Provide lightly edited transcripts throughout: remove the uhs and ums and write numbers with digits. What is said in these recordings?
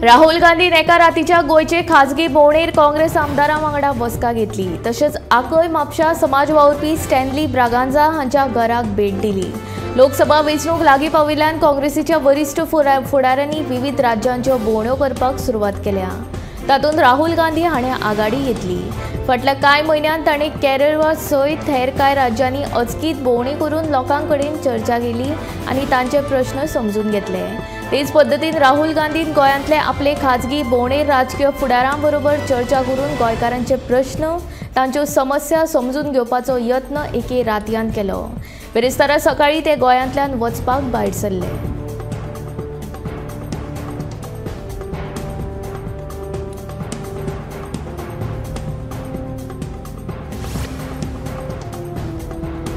Rahul Gandhian एका रातीच्या गोयचे खासगी भोंवडेर काँग्रेस आमदारां वांगडा बसका घेतली। तशेंच आकय म्हापशा समाज वावुरपी स्टॅनली ब्रागांझा हांच्या घराक भेट दिली। लोकसभा वेंचणूक लागीं पाविल्ल्यान काँग्रेसीच्या वरिश्ठ फुडाऱ्यांनी विविध राज्यांच्यो भोंवड्यो करपाक सुरवात केल्या। तातूंत राहुल गांधी हाणें आघाडी घेतली। फाटल्या कांय म्हयन्यांत ताणें केरळ सयत हेर कांय राज्यांनी अचकीत भोंवडी करून लोकां कडेन चर्चा केली आनी तांचे प्रश्न समजून घेतले। तेच पद्दतीन राहुल गांधीन गोंयांतले आपले खाजगी भोंवडेर राजकीय फुडाऱ्यां बरोबर चर्चा करून गोंयकारांचे प्रश्न तांच्यो समस्या समजून घेवपाचो यत्न एके रातयांत केलो। बेरेस्तारा सकाळीं ते गोंयांतल्यान वचपाक भायर सरले।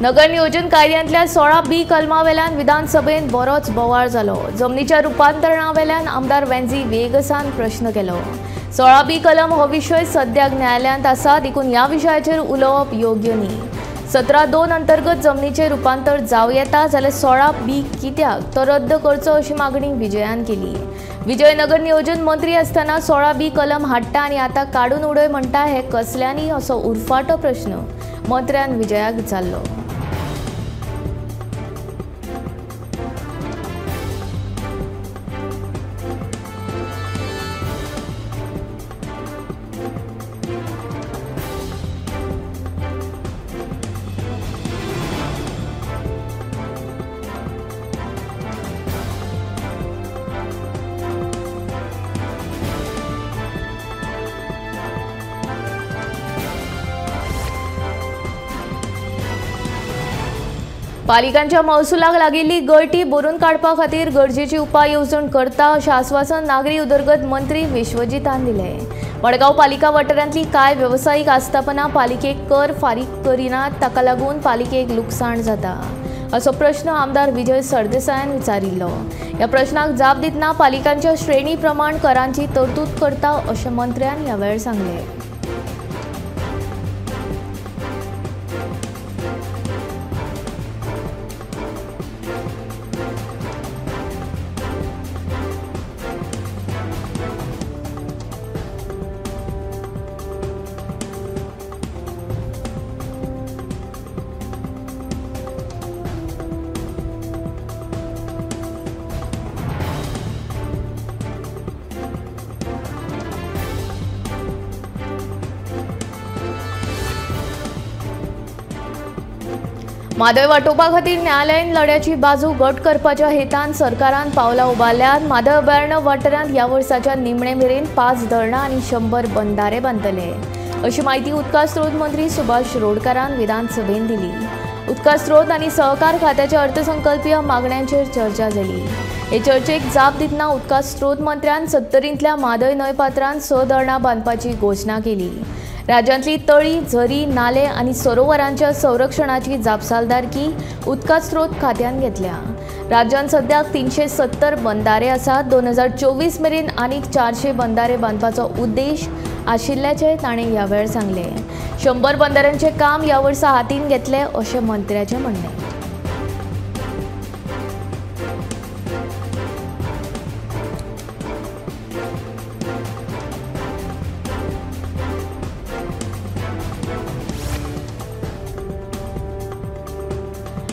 नगर नियोजन कायद्यांतल्या 16B कलमा वेल्यान विधानसभेत बरोच बोवाळ जालो। जमनीच्या रुपांतरणा वेल्यान आमदार वेंझी वेगसान प्रश्न केलो। 16B कलम हो विशय सद्याक न्यायालयांत आसा, देखून ह्या विशयाचेर उलोवप योग्य न्ही। 17(2) अंतर्गत जमनीचे रुपांतर जावं येता जाल्यार 16B कित्याक तो रद्द करचो अशी मागणी विजयान केली। विजय नगर नियोजन मंत्री आसतना 16B कलम हाडटा आनी आतां काडून उडय म्हणटा हे कसल्यांनी असो उरफाटो प्रश्न मंत्र्यान विजयाक विचारलो। पालिकांच्या महसुलाक लागिल्ली गळटी भरून काडपा खातीर गरजेची उपाय येवजण करता अशें आश्वासन नागरी उदरगत मंत्री विश्वजीतान दिलें। मडगांव पालिका वाठारांतली कांय वेवसायीक आस्थापनां पालिकेक कर फारीक करिनात, ताका लागून पालिकेक लुकसाण जाता असो प्रश्न आमदार विजय सरदेसायान विचारिल्लो। ह्या प्रश्नाक जाप दितना पालिकांच्या श्रेणी प्रमाण करांची तरतूद करता अशें मंत्र्यान ह्या वेळार सांगलें। म्हादय वांटोवपा खातीर न्यायालयीन लढ्याची बाजू घट करपाच्या हेतान सरकारान पावलां उबारल्यात। म्हादय अभयारण्य वाठारांत ह्या वर्साच्या निमणे मेरेन 5 धरणां आनी 100 बंधारे बांदतले अशी माहिती उदका स्रोत मंत्री सुभाष शिरोडकारान विधानसभेत दिली। उदका स्रोत आनी सहकार खात्याच्या अर्थसंकल्पीय मागण्यांचेर चर्चा जाली। हे चर्चेक जाप दितना उदका स्रोत मंत्र्यान सत्तरींतल्या म्हादय न्हंयपात्रांत 6 धरणां बांदपाची घोशणा केली। राज्यांतली तळी, झरी, नाले आनी सरोवरांच्या संरक्षणाची जापसालदारकी उदका स्रोत खात्यान घेतल्या। राज्यांत सद्याक 370 बंधारे आसात। 2024 मेरेन आनीक 400 बंधारे बांदपाचो उद्देश आशिल्ल्याचें ताणें ह्या वेळार सांगलें। 100 बंधाऱ्यांचें काम ह्या वर्सा हातीन घेतलें अशें मंत्र्याचें म्हणणें।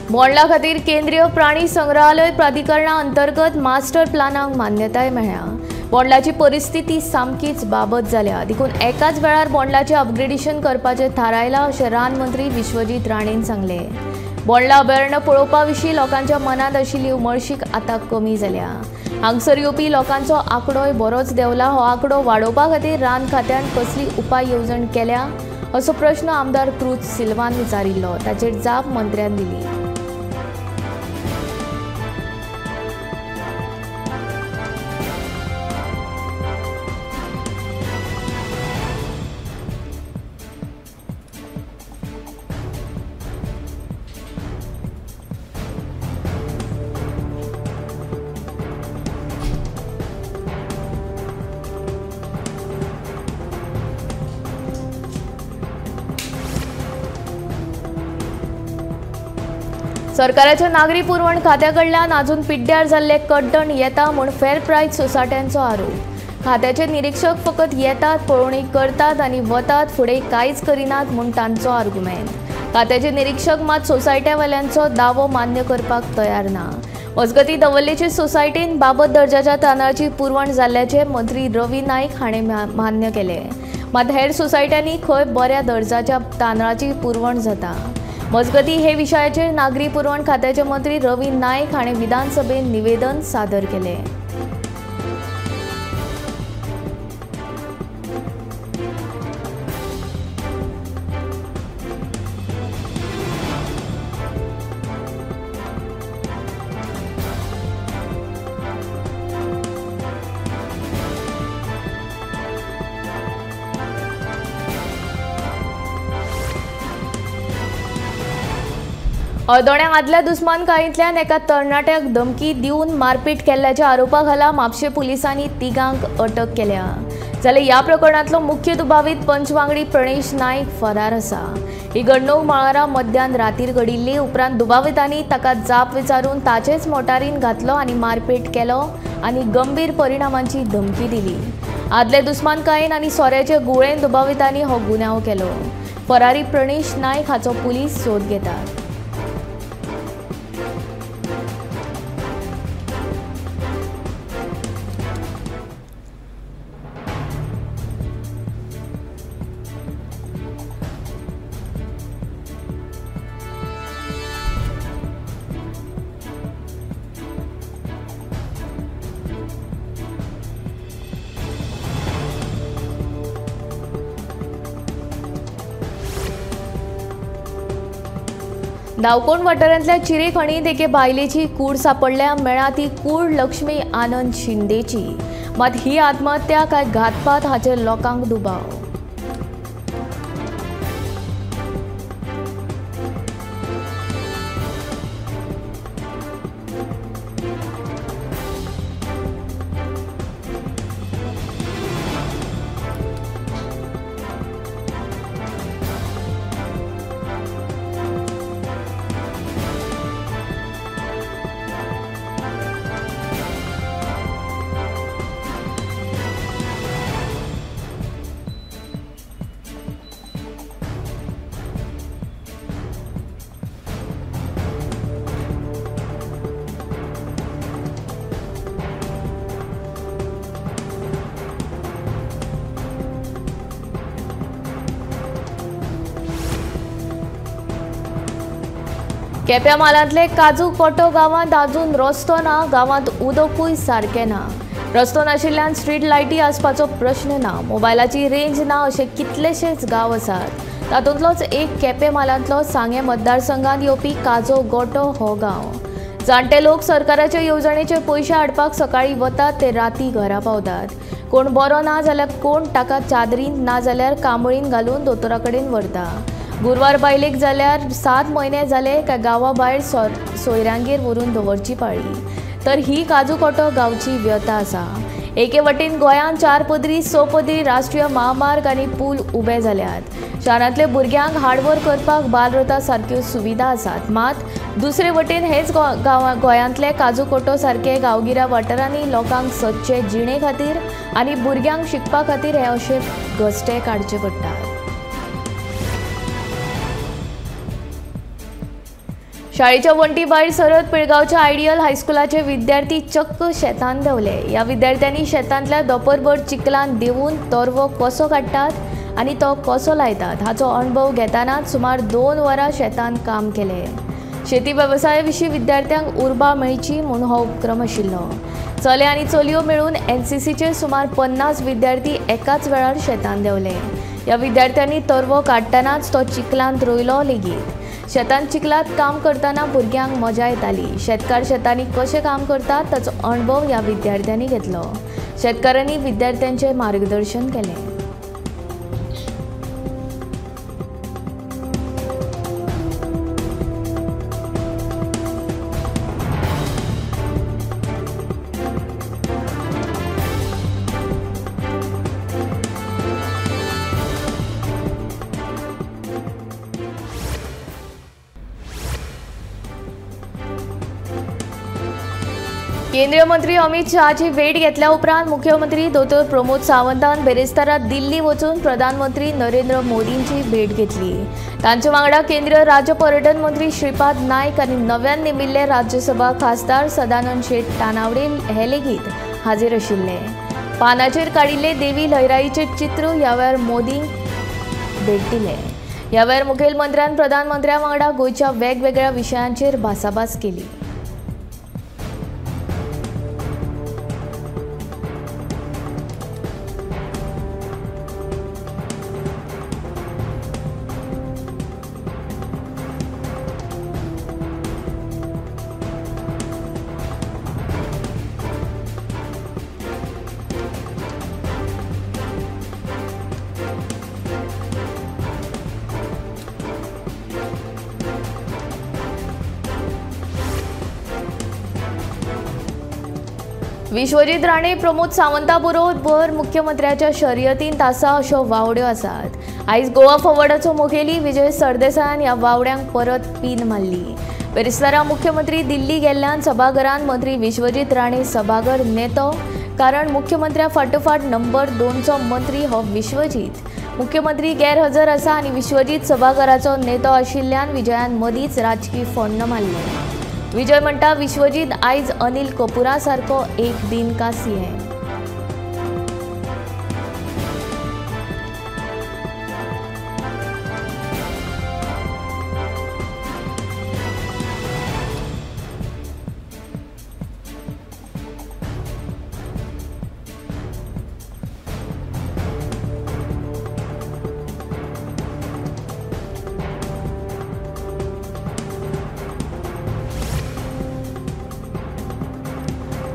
बोंडला खातीर केंद्रीय प्राणी संग्रहालय प्राधिकरणा अंतर्गत मास्टर प्लानाक मान्यताय मेळ्ळ्या। बोंडलाची परिस्थिती सामकीच बाबत जाल्या, देखून एकाच वेळार बोंडलाचें अपग्रेडेशन करपाचें थारायलां अशें रान मंत्री विश्वजीत राणेन सांगलें। बोंडला अभयारण्य पळोवपा विशीं लोकांच्या मनांत आशिल्ली उमळशीक आतां कमी जाल्या। हांगसर येवपी लोकांचो आंकडोय बरोच देंवला। हो आंकडो वाडोवपा खातीर रान खात्यान कसली उपाय येवजण केल्या असो प्रश्न आमदार क्रूज सिल्वान विचारिल्लो। ताचेर जाप मंत्र्यान दिली। सरकाराच्या नागरी पुरवण खात्याकडल्यान अजून पिड्ड्यार जाल्ले कड्डण येता म्हूण फेर प्रायज सोसायट्यांचो आरोप। खात्याचे निरीक्षक फकत येतात, पळवणी करतात आणि वतात, फुडें कांयच करिनात म्हूण तांचो आर्ग्युमेंट. खात्याचे निरीक्षक मात सोसायट्यावाल्यांचो दावो मान्य करपाक तयार ना. मजगतीं दवर्लेचे सोसायटीन बाबत दर्जाच्या तांदळाची पुरवण जाल्ल्याचे मंत्री रवी नाईक हाणें मान्य केले. मात हेर सोसायट्यांनी खंय बऱ्या दर्जाच्या तांदळाची पुरवण जाता. मजगतीं हे विशयाचेर नागरी पुरवण खात्याचे मंत्री रवी नाईक हाणें विधानसभेत निवेदन सादर केलें. अर्दोण्याक आदल्या दुस्मानकायेंतल्यान एका तरणाट्याक धमकी दिवन मारपीट केल्ल्याच्या आरोपा खाला म्हापशें पुलिसांनी तिगांक अटक केल्या. जाल्यार ह्या प्रकरणांतलो मुख्य दुबावीत पंचवांगडी प्रणेश नाईक फरार आसा. ही घडणूक मंगळारा मध्यान रातीर घडिल्ली. उपरांत दुबावितांनी ताका जाप विचारून ताचेच मोटारीन घातलो आनी मारपीट केलो आनी गंभीर परिणामांची धमकी दिली. आदले दुस्मानकायेन आनी सोऱ्याचे गुळेन दुबावितांनी हो गुन्यांव केलो. फरारी प्रणेश नाईक हाचो पुलीस सोद घेतात. दावकोण वाठारांतल्या चिरे खणींत एके बायलेची कूड सापडल्या. मेळ्ळा ती कूड लक्ष्मी आनंद शिंदेची. मात ही आत्महत्या काय घातपात हाचेर लोकांक दुबाव. केप्या मालांतले काजू कोटो गांवांत अजून रस्तो ना. गांवांत उदकूय सारकें ना. रस्तो नाशिल्ल्यान स्ट्रीट लायटी आसपाचो प्रश्न ना. मोबायलाची रेंज ना अशे कितलेशेच गांव आसात. तातूंतलोच एक केपें मालांतलो सांगे मतदारसंघांत येवपी काजो गोटो हो गांव. जाणटे लोक सरकाराचे येवजणेचे पयशे हाडपाक सकाळीं वतात ते राती घरा पावतात. कोण बरो ना जाल्यार कोण ताका चादरीन ना जाल्यार कांबळीन घालून दोतोरा कडेन व्हरता. गुरवार बायलेक जाल्यार 7 म्हयने जाले काय गांवा भायर सोयऱ्यांगेर व्हरून दवरची पाळी. तर ही काजू कोटो गांवची व्यथा आसा. एके वटेन गोंयांत 4 पदरी 6 पदरी राष्ट्रीय महामार्ग आनी पूल उबे जाल्यात. शारांतले भुरग्यांक हाडवर करपाक बालरथा सारक्यो सुविधा आसात. मात दुसरे वटेन हेच गोंयांतले काजू कोटो सारके गांवगिऱ्या वाठारांनी लोकांक सदचे जिणे खातीर आनी भुरग्यांक शिकपा खातीर हे अशे घश्टे काडचे पडटात. शाळेच्या वंटी भायर सरत पिळगांवच्या आयडियल हायस्कुलाचे विद्यार्थी चक्क शेतांत देंवले. ह्या विद्यार्थ्यांनी शेतांतल्या दोपरभर चिखलान देंवून तरवो कसो काडटात आनी तो कसो लायतात हाचो अणभव घेतानाच सुमार 2 वरां शेतांत काम केलें. शेती वेवसाया विशीं विद्यार्थ्यांक उर्बा मेळची म्हूण हो उपक्रम आशिल्लो. चले आनी चलयो मेळून NCCचे सुमार 50 विद्यार्थी एकाच वेळार शेतांत देंवले. ह्या विद्यार्थ्यांनी तरवो काडटनाच तो चिखलांत रोयलो लेगीत. शेतांत चिखलात काम करतना भुरग्यांक मजा येताली. शेतकार शेतांनी कशें काम करतात ताचो अणभव ह्या विद्यार्थ्यांनी घेतलो. शेतकारांनी विद्यार्थ्यांचें मार्गदर्शन केलें. केंद्रीय मंत्री अमित शहाची भेट घेतल्या उपरांत मुख्यमंत्री दोतोर प्रमोद सावंतान बेरेस्तारा दिल्ली वचून प्रधानमंत्री नरेंद्र मोदींची भेट घेतली। तांचे वांगडा केंद्रीय राज्य पर्यटन मंत्री श्रीपाद नाईक आनी नव्यान नेमिल्ले राज्यसभा खासदार सदानंद शेट तानावडे हे लेगीत हाजीर आशिल्ले। पानाचेर काडिल्ले देवी लहराईचे चित्र ह्या वेळार मोदींक भेट दिले। ह्या वेळार मुखेलमंत्र्यान प्रधानमंत्र्या वांगडा गोंयच्या वेगवेगळ्या विशयांचेर भासाभास केली। विश्वजीत राणे प्रमोद सावंता बरोबर मुख्यमंत्र्याच्या शर्यतीन तासा अशो वावड्यो आसात। आयज गोवा फॉवर्डाचो मुखेली विजय सरदेसायान ह्या वावड्यांक परत पीन मारली। बेरेस्तारा मुख्यमंत्री दिल्ली गेल्ल्यान सभाघरांत मंत्री विश्वजीत राणे सभाघर नेतो, कारण मुख्यमंत्र्या फाटोफाट नंबर 2 चो मंत्री हो विश्वजीत। मुख्यमंत्री गैरहजर आसा आनी विश्वजीत सभाघराचो नेतो आशिल्ल्यान विजयान मदींच राजकीय फोण्ण मारले। विजय म्हणटा विश्वजीत आयज अनिल कपुरा सारको एक दिन का सीएम।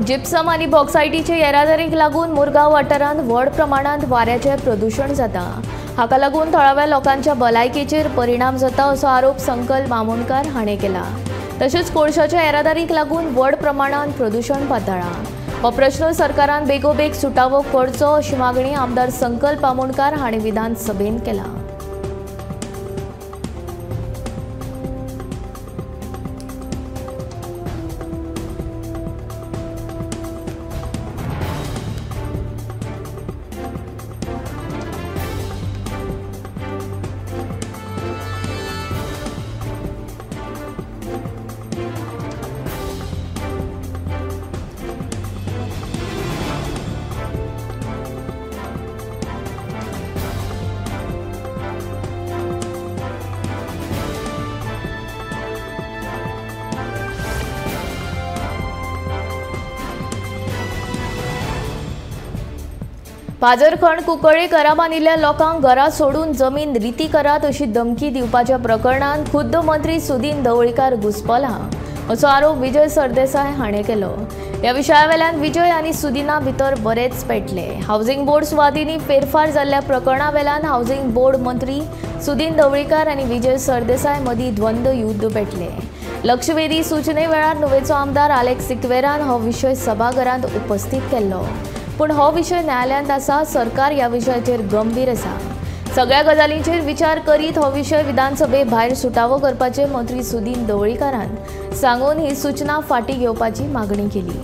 जिप्सम आनी बॉक्सायटीचे येरादारीक लागून मुरगांव वाठारांत व्हड प्रमाणांत वाऱ्याचें प्रदूषण जाता। हाका लागून थळाव्या लोकांच्या भलायकेचेर परिणाम जाता असो आरोप संकल्प मामोणकार हाणें केला। तशेंच कोळशाच्या येरादारीक लागून व्हड प्रमाणांत प्रदूषण पातळ्ळा। हो प्रश्न सरकारान बेगोबेग सुटावो करचो अशी मागणी आमदार संकल्प मामोणकार हाणें विधानसभेंत केला। पाजरखंड कुंकळ्ळे घरा बांदिल्ल्या लोकांक घरा सोडून जमीन रिती करात अशी धमकी दिवपाच्या प्रकरणात खुद्द मंत्री सुदीन ढवळीकर घुस्पला असो आरोप विजय सरदेसाय हाणें केलो। ह्या विशयावेल्यान विजय आनी सुदीना भितर बरेच पेटले। हावसिंग बोर्ड सुवातींनी फेरफार जाल्ल्या प्रकरणा वेल्यान हावसिंग बोर्ड मंत्री सुदीन ढवळीकर आनी विजय सरदेसाय मदीं द्वंद्व युद्ध पेटले। लक्षवेधी सूचने वेळार नुवेचो आमदार आलेक्स सिक्वेरान हो विशय सभाघरांत उपस्थित केल्लो, पूण हो विशय न्यायालयांत आसा। सरकार ह्या विशयाचेर गंभीर आसा। सगळ्या गजालींचेर विचार करीत हो विशय विधानसभे भायर सुटावो करपाचे मंत्री सुदीन ढवळीकरान सांगून ही सूचना फाटीं घेवपाची मागणी केली।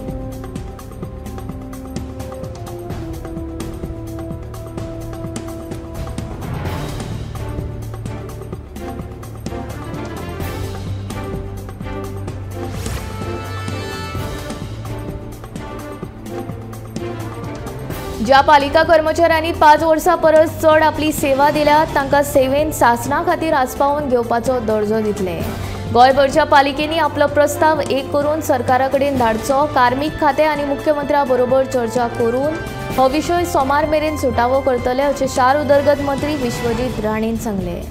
ज्या पालिका कर्मचाऱ्यांनी 5 वर्सां परस चड आपली सेवा दिल्यात तांकां सेवेंत शासना खातीर आस्पावून घेवपाचो दर्जो दितले। गोंयभरच्या पालिकेनी आपलो प्रस्ताव एक करून सरकारा कडेन धाडचो। कार्मिक खातें आनी मुख्यमंत्र्या बरोबर चर्चा करून हो विशय सोमार मेरेन सुटावो करतले अशें शार उदरगत मंत्री विश्वजीत राणेन सांगले।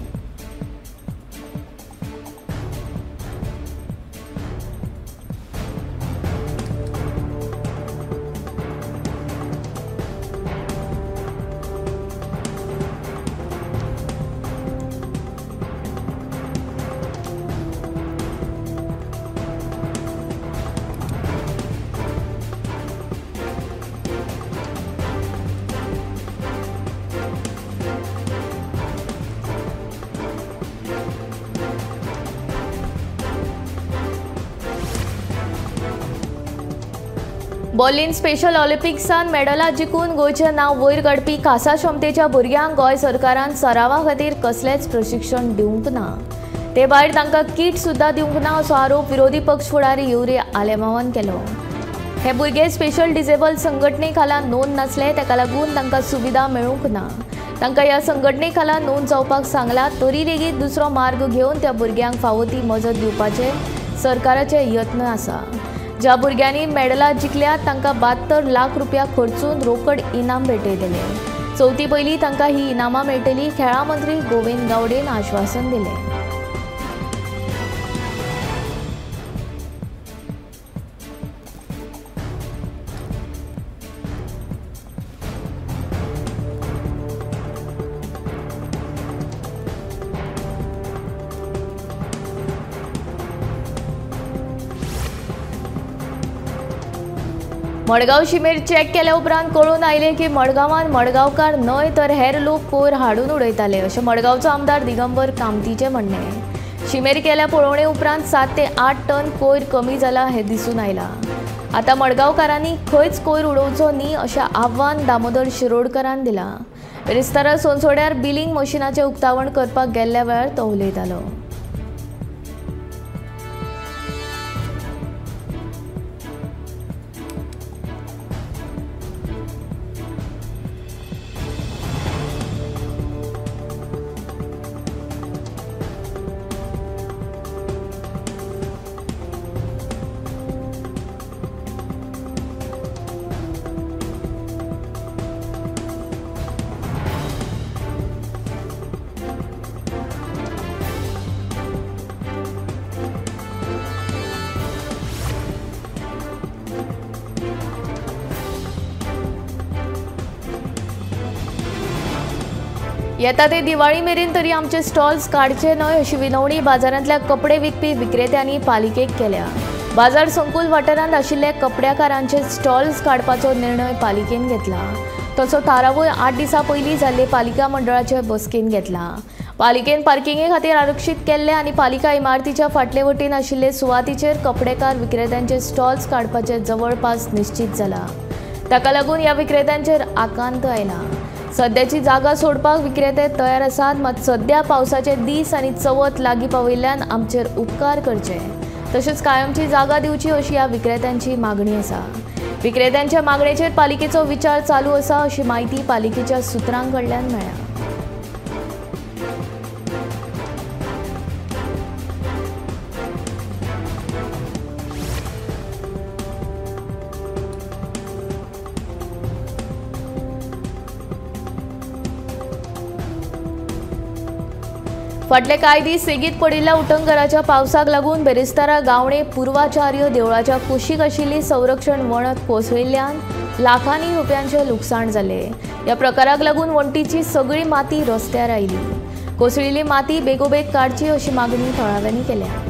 बर्लिन स्पेशल ऑलिम्पिक्सान मेडलां जिखून गोंयचें नांव वयर काडपी खासा क्षमतेच्या भुरग्यांक गोंय सरकारान सरावा खातीर कसलेंच प्रशिक्षण दिवंक ना। ते भायर तांकां किट सुद्दां दिवंक ना असो आरोप विरोधी पक्ष फुडारी युरी आलेमावान केलो। हे भुरगे स्पेशल डिसेबल संघटने खाला नोंद नासले, ताका लागून तांकां सुविधा मेळूंक ना। तांकां ह्या संघटने खाला नोंद जावपाक सांगला, तरी लेगीत दुसरो मार्ग घेवन त्या भुरग्यांक फावो ती मजत दिवपाचे सरकाराचे यत्न आसा। ज्या भुरग्यांनी मेडलां जिखल्यात तांकां 72 लाख रुपया खर्चून रोकड इनाम भेटय दिले। चवथी पयलीं तांकां ही इनामां मेळटली, खेळां मंत्री गोविंद गावडेन आश्वासन दिलें। मडगांव शिमेर चेक केल्या उपरांत कळून आयले की मडगांवान मडगांवकार न्हय तर हेर लोक कोयर हाडून उडयताले अशें मडगांवचो आमदार दिगंबर कामतीचें म्हणणें। शिमेर केल्या पळोवणे उपरांत 7 ते 8 टन कोयर कमी जाला हें दिसून आयलां। आतां मडगांवकारांनी खंयच कोयर उडोवचो न्ही अशें आव्हान दामोदर शिरोडकरान दिलां। बिरेस्तारा सोनसोड्यार बिलिंग मशिनाचें उक्तावण करपाक गेल्ल्या वेळार तो उलयतालो। येता ते दिवाळी मेरेन तरी आमचे स्टॉल्स काडचे न्हय अशी विनवणी बाजारांतल्या कपडे विकपी विक्रेत्यांनी पालिकेक केल्या। बाजार संकुल वाठारांत आशिल्ले कपड्याकारांचे स्टॉल्स काडपाचो निर्णय पालिकेन घेतला। तसो थारावूय 8 दिसां पयलीं जाल्ले पालिका मंडळाचे बसकेन घेतला। पालिकेन पार्किंगे खातीर आरक्षीत केल्ले आनी पालिका इमारतीच्या फाटले वटेन आशिल्ले सुवातीचेर कपडेकार विक्रेत्यांचे स्टॉल्स काडपाचे जवळपास निश्चित जाला। ताका लागून ह्या विक्रेत्यांचेर आकांत आयला। सद्याची जागा सोडपाक विक्रेते तयार आसात, मात सद्या पावसाचे दीस आनी चवथ लागीं पाविल्ल्यान आमचेर उपकार करचे तशेंच कायमची जागा दिवची अशी ह्या विक्रेत्यांची मागणी आसा। विक्रेत्यांच्या मागणेचेर पालिकेचो विचार चालू आसा अशी माहिती पालिकेच्या सुत्रांक कडल्यान मेळ्ळ्या। फाटले कांय दीस सेगीत पडिल्ल्या उटंगराच्या पावसाक लागून बेरेस्तारा गावणे पूर्वाचार्य देवळाच्या कुशीक आशिल्ली संरक्षण वणत कोसळिल्ल्यान लाखांनी रुपयांचे लुकसाण जाले। ह्या प्रकाराक लागून वणटीची सगळी माती रस्त्यार आयली। कोसळिल्ली माती बेगोबेग काडची अशी मागणी थळाव्यांनी केल्या।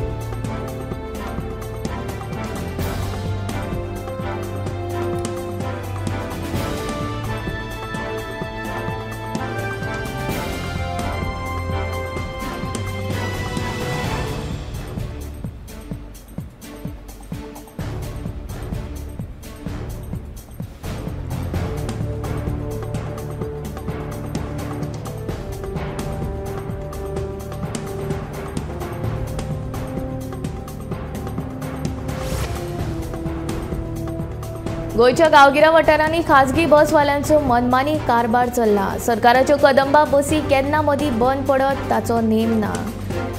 गोयच्या गांवगिऱ्या वाठारांनी खाजगी बसवाल्यांचो मनमानी कारभार चल्ला। सरकाराच्यो कदंबा बसी केन्ना मदीं बंद पडत ताचो नेम ना।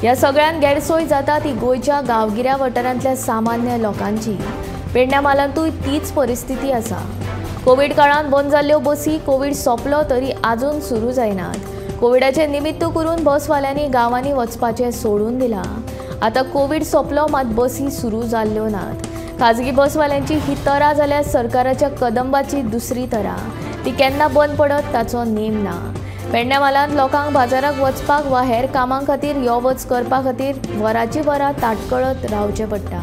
ह्या सगळ्यान गैरसोय जाता ती गोयच्या गांवगिऱ्या वाठारांतल्या सामान्य लोकांची। पेडण्या मालांतूय तीच परिस्थिती आसा। कोविड काळांत बंद जाल्ल्यो बसी कोविड सोंपलो तरी आजून सुरू जायनात। कोविडाचे निमित्त करून बसवाल्यांनी गांवांनी वचपाचें सोडून दिलां। आतां कोविड सोंपलो मात बसी सुरू जाल्ल्यो नात। खाजगी बसवाल्यांची ही तरा जाल्यार सरकाराच्या कदंबाची दुसरी तरा। ती केन्ना बंद पडत ताचो नेम ना। पेडण्या मालांत लोकांक बाजाराक वचपाक वा हेर कामां खातीर यो वच करपा खातीर वरांची वरां ताटकळत रावचें पडटा।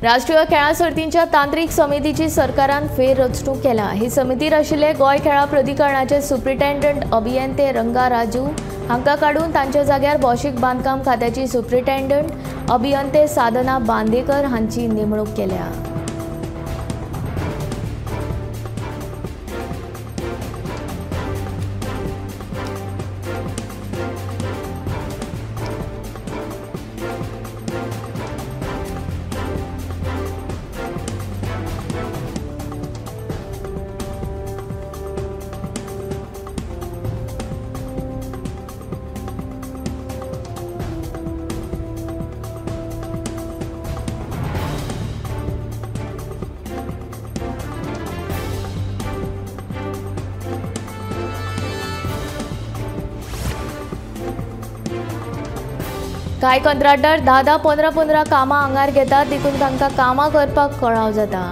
राष्ट्रीय खेळां सर्तींच्या तांत्रीक समितीची सरकारान फेररचणूक केला। ही समितीर आशिल्ले गोंय खेळां प्राधिकरणाचे सुप्रिटेंडंट अभियंते रंगा राजू हांकां काडून तांच्या जाग्यार भौशीक बांदकाम खात्याची सुप्रिटेंडंट अभियंते साधना बांदेकर हांची नेमणूक केल्या। कांय कंत्राटदार 10-15 कामां आंगार घेतात, देखून तांकां कामां करपाक कळाव जाता।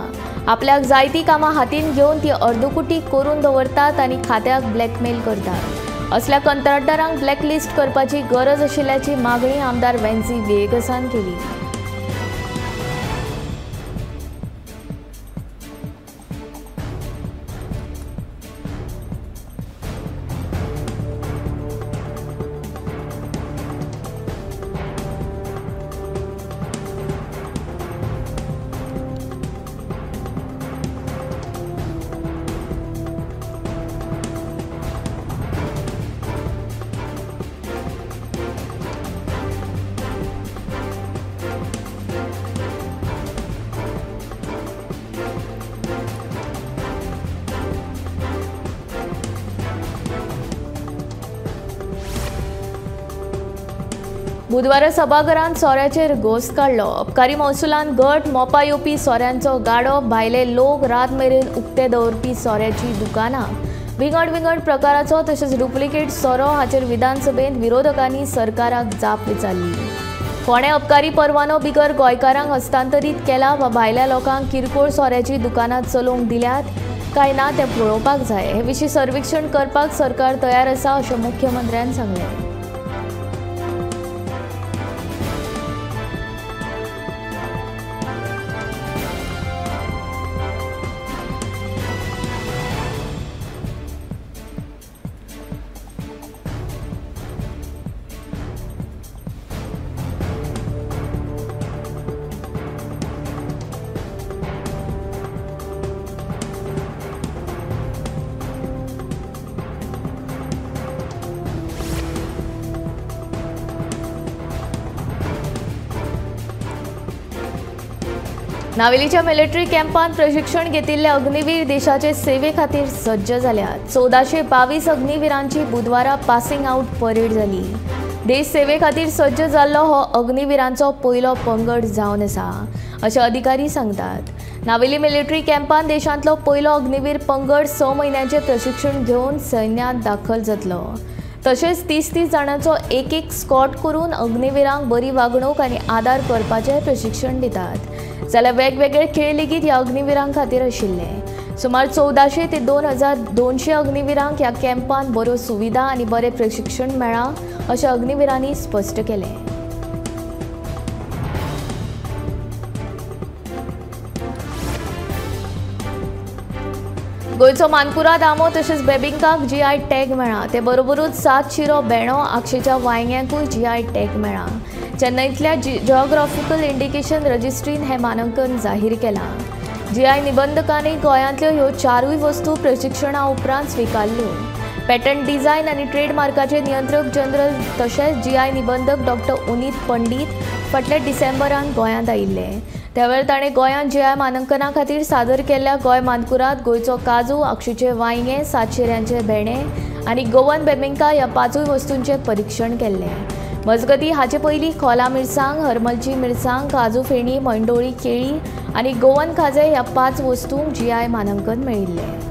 आपल्याक जायतीं कामां हातीन घेवन ती अर्दकुटी करून दवरतात आनी खात्याक ब्लॅकमेल करतात। असल्या कंत्राटदारांक ब्लॅकलिस्ट करपाची गरज आशिल्ल्याची मागणी आमदार वेन्सी वेगसान केली। बुधवारा सभाघरांत सोऱ्याचेर घोस काडलो। अबकारी महसुलान घट, मोपा येवपी सोऱ्यांचो गाडो, भायले लोक, रात मेरेन उक्ते दवरपी सोऱ्याची दुकानां, विंगड प्रकाराचो तशेंच डुप्लिकेट सोरो हाचेर विधानसभेत विरोधकांनी सरकाराक जाप विचारली। कोणे अबकारी परवानो बिगर गोंयकारांक हस्तांतरीत केला वा भायल्या लोकांक किरकोळ सोऱ्याची दुकानां चलोवंक दिल्यात काय ना तें पळोवपाक जाय। हे विशीं सर्वेक्षण करपाक सरकार तयार आसा अशें मुख्यमंत्र्यान सांगलें। नावेलीच्या मिलिटरी कॅम्पात प्रशिक्षण घेतिल्ले अग्निवीर देशाचे सेवे खातीर सज्ज जाल्यात। 1422 अग्निवीरांची बुधवारा पासिंग आउट परेड जाली। देश सेवे खातीर सज्ज जाल्लो हो अग्निवीरांचो पयलो पंगड जावन आसा अशें अधिकारी सांगतात। नावेली मिलिटरी कॅम्पात देशांतलो पयलो अग्निवीर पंगड 6 म्हयन्यांचे प्रशिक्षण घेवन सैन्यांत दाखल जातलो। तशेंच 30 जाणांचो एक स्कॉट करून अग्निवीरांक बरी वागणूक आनी आदार करपाचें प्रशिक्षण दितात। जाल्यार वेगवेगळे खेळ लेगीत ह्या अग्निवीरांक खातीर आशिल्ले। सुमार 1400 ते 2200 अग्निवीरांक ह्या कॅम्पात बऱ्यो सुविधा आनी बरें प्रशिक्षण मेळ्ळां अशें अग्निवीरांनी स्पश्ट केलें। गोंयचो मानकुराद आंबो तशेंच बेबिंकाक GI टॅग मेळ्ळा। ते बरोबरूच 7 शिरो बेणो आक्षेच्या वांयग्यांकूय GI टॅग मेळ्ळा। चेन्नईतल्या जिओग्राफिकल इंडिकेशन रजिस्ट्रीन हे मानांकन जाहीर केलां। GI निबंधकांनी गोंयांतल्यो ह्यो 4 वस्तू प्रशिक्षणा उपरांत स्विकारल्यो। पॅटंट डिझायन आनी ट्रेडमार्काचे नियंत्रक जनरल तशेंच GI निबंधक डॉ. उनीत पंडीत फाटल्या डिसेंबरांत गोंयांत आयिल्ले। त्यावेळार ताणें गोंयांत GI मानांकना खातीर सादर केल्ल्या गोंय मानकुराद, गोंयचो काजू, आक्षेचे वांयगे, 7 शिऱ्यांचे भेणे आनी गोवन बेबिंका ह्या 5 वस्तूंचें परीक्षण केल्लें। मजगती हाचे पयलीं खोला मिरसांग, हरमलची मिरसांग, काजू फेणी, मंडोळी केळी आनी गोवन खाजें ह्या 5 वस्तूंक GI मानांकन मेळिल्लें।